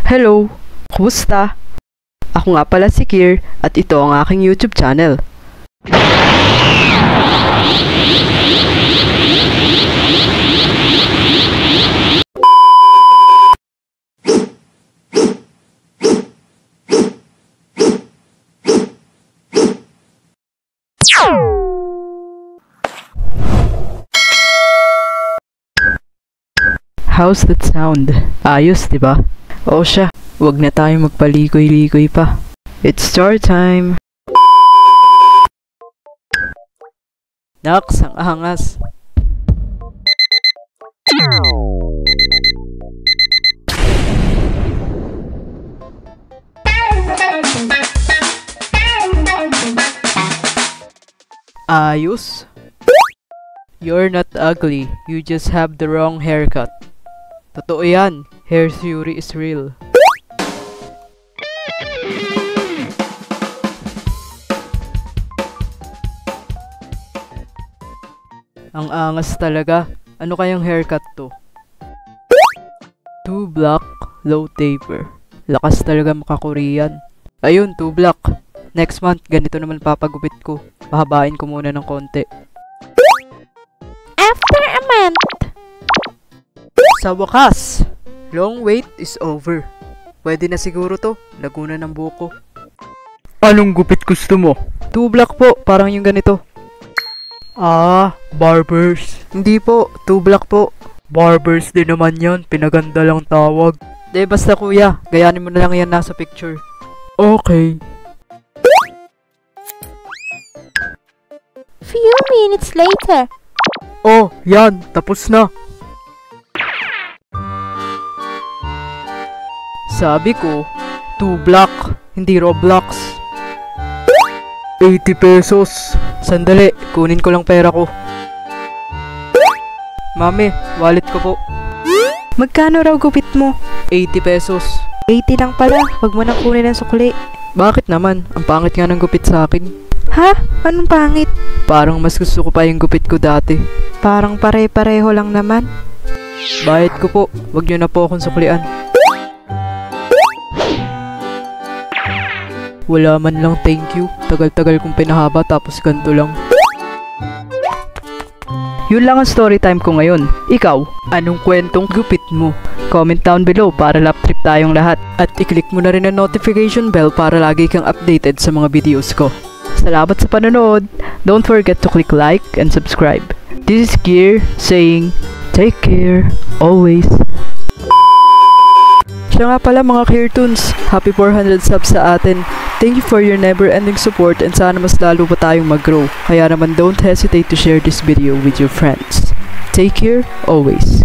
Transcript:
Hello! Kumusta? Ako nga pala si Kier at ito ang aking YouTube channel. How's that sound? Ayos, diba? Oo siya, wag na tayo magpaligoy-ligoy pa. It's story time! Naks, ang angas! Ayos? You're not ugly, you just have the wrong haircut. Totoo yan, hair theory is real. Ang angas talaga. Ano kayang haircut to? 2 block, low taper. Lakas talaga maka-Korean. Ayun, 2 block. Next month, ganito naman papagupit ko. Pahabain ko muna ng konti. After a month. Sa wakas, long wait is over. Pwede na siguro to, laguna ng buko. Anong gupit gusto mo? 2 block po, parang yung ganito. Ah, barbers. Hindi po, 2 block po. Barbers din naman yan, pinaganda lang tawag. De, basta kuya, gayanin mo na lang yan nasa picture. Okay. Few minutes later. Oh, yan, tapos na. Sabi ko, 2 block, hindi Roblox. 80 pesos. Sandali, kunin ko lang pera ko. Mami, wallet ko po. Magkano raw gupit mo? 80 pesos. 80 lang pala, wag mo nang kunin ng sukli. Bakit naman? Ang pangit nga ng gupit sa akin. Ha? Anong pangit? Parang mas gusto ko pa yung gupit ko dati. Parang pare-pareho lang naman. Bayad ko po, wag nyo na po akong suklian. Wala man lang thank you. Tagal-tagal kong pinahaba tapos ganito lang. Yun lang ang story time ko ngayon. Ikaw, anong kwentong gupit mo? Comment down below para lap trip tayong lahat. At i-click mo na rin ang notification bell para lagi kang updated sa mga videos ko. Salamat sa panonood. Don't forget to click like and subscribe. This is Kier saying, take care, always. Siya nga pala mga Kiertoons, happy 400 subs sa atin. Thank you for your never-ending support and sana mas lalo pa tayong mag-grow. Kaya naman don't hesitate to share this video with your friends. Take care, always.